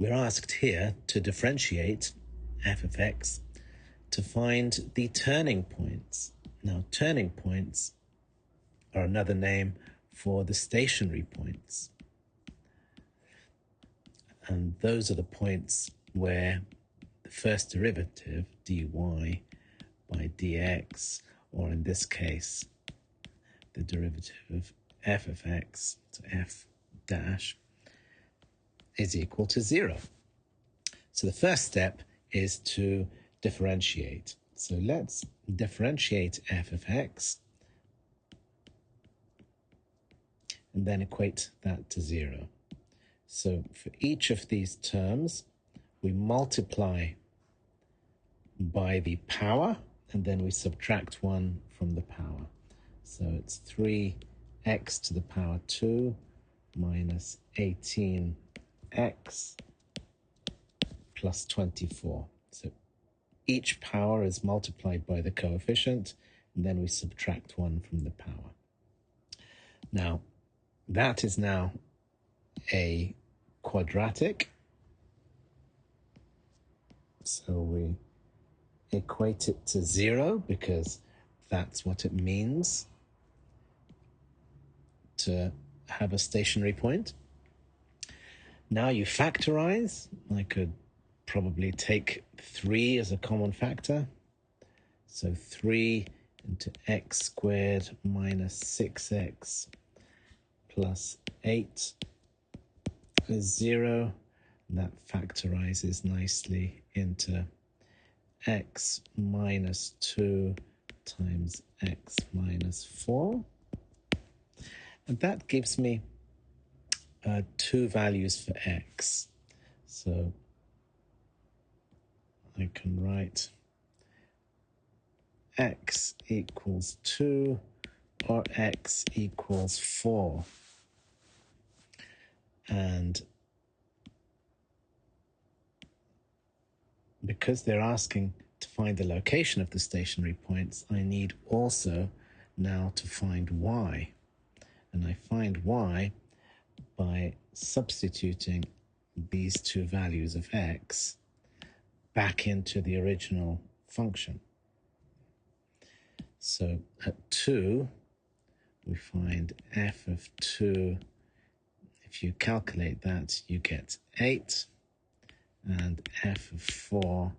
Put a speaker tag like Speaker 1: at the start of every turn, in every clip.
Speaker 1: we're asked here to differentiate f of x to find the turning points. Now, turning points are another name for the stationary points. And those are the points where the first derivative, dy by dx, or in this case, the derivative of f of x, so f dash, is equal to 0. So the first step is to differentiate. So let's differentiate f of x and then equate that to 0. So for each of these terms, we multiply by the power and then we subtract 1 from the power. So it's 3x to the power 2 minus 18x plus 24. So each power is multiplied by the coefficient, and then we subtract 1 from the power. Now, that is now a quadratic. So we equate it to 0 because that's what it means to have a stationary point. Now you factorize. I could probably take 3 as a common factor. So 3 into x squared minus 6x plus 8 is 0. That factorizes nicely into x minus 2 times x minus 4. And that gives me 2 values for x. So I can write x equals 2 or x equals 4. And because they're asking to find the location of the stationary points, I need also now to find y. And I find y by substituting these 2 values of x back into the original function. So at 2, we find f of 2. If you calculate that, you get 8. And f of 4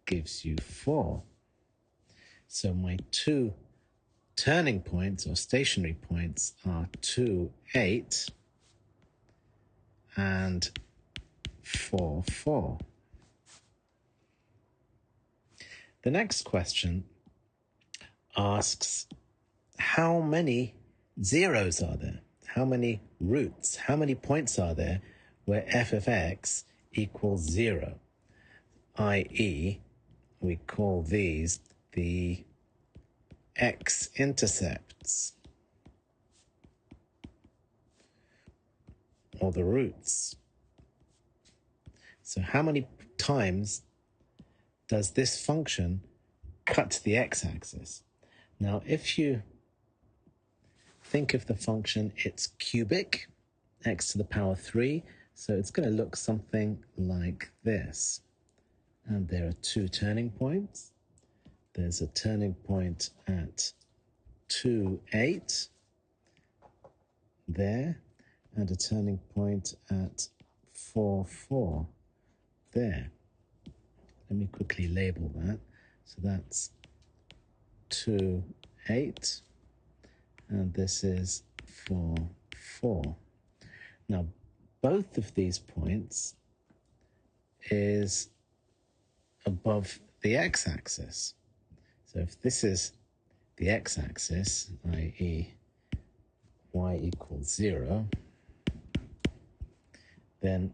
Speaker 1: gives you 4. So my 2 turning points or stationary points are 2, 8 and 4, 4. The next question asks, how many zeros are there? How many roots? How many points are there where f of x equals 0? i.e., we call these the x-intercepts, or the roots. So how many times does this function cut the x-axis? Now, if you think of the function, it's cubic, x to the power 3, so it's going to look something like this. And there are 2 turning points. There's a turning point at 2, 8 there, and a turning point at 4, 4 there. Let me quickly label that. So that's 2, 8, and this is 4, 4. Now, both of these points is above the x-axis. So if this is the x-axis, i.e. y equals 0, then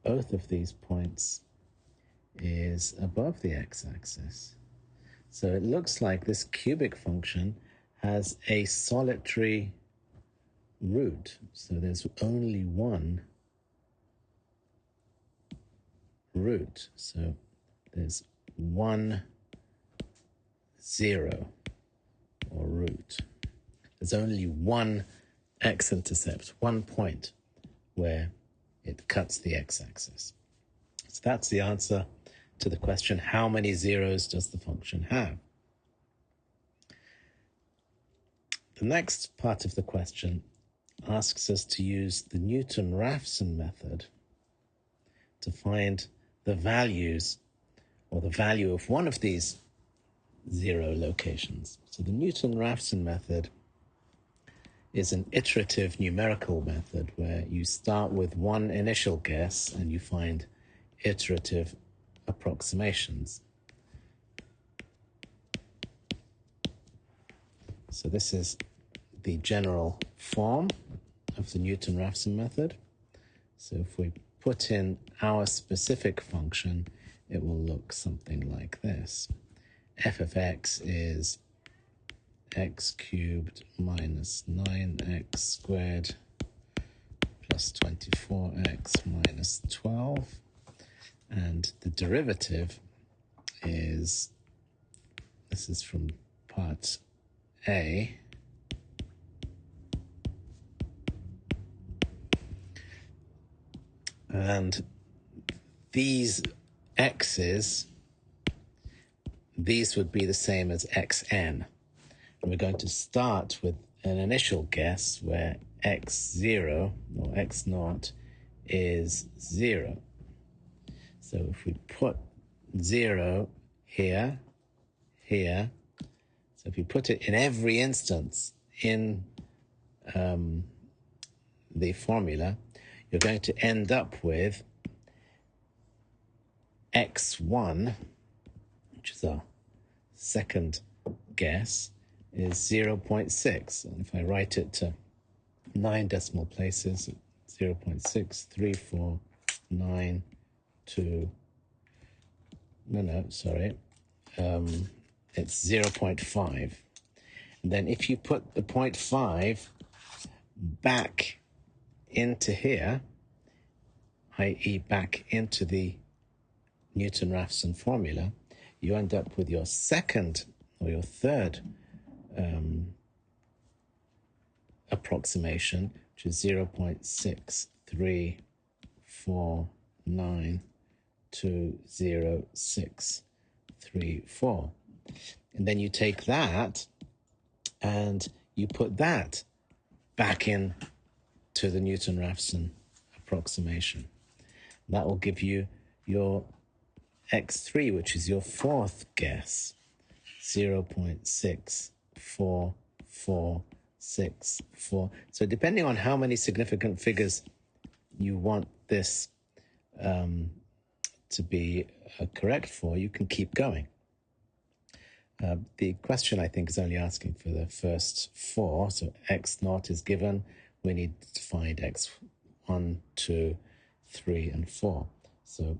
Speaker 1: both of these points is above the x-axis. So it looks like this cubic function has a solitary root. So there's only one root. So there's 1, 0, or root. There's only one x-intercept, one point where it cuts the x-axis. So that's the answer to the question, how many zeros does the function have? The next part of the question asks us to use the Newton Raphson method to find the values or the value of one of these zero locations. So the Newton Raphson method is an iterative numerical method where you start with one initial guess and you find iterative approximations. So this is the general form of the Newton Raphson method. So if we put in our specific function, it will look something like this. F of x is x cubed minus 9x squared plus 24x minus 12. And the derivative is, this is from part A, and these x's, these would be the same as xn. And we're going to start with an initial guess where x0 or x0 is 0. So if we put 0 here, here, so if you put it in every instance in the formula, you're going to end up with x1, which is our second guess, is 0.6. And if I write it to 9 decimal places, 0.6, 3, 4, 9, 2, it's 0.5. And then if you put the 0.5 back into here, i.e. back into the Newton Raphson formula, you end up with your second or your third approximation, which is 0.634920634. And then you take that and you put that back in to the Newton Raphson approximation. That will give you your x3, which is your fourth guess, 0.64464. So depending on how many significant figures you want this to be correct for, you can keep going. The question, I think, is only asking for the first 4. So x0 is given. We need to find x1, 2, 3, and 4. So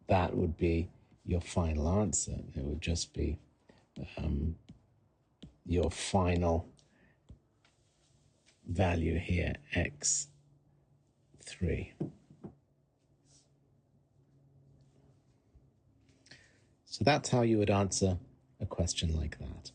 Speaker 1: that would be your final answer. It would just be your final value here, x3. So that's how you would answer a question like that.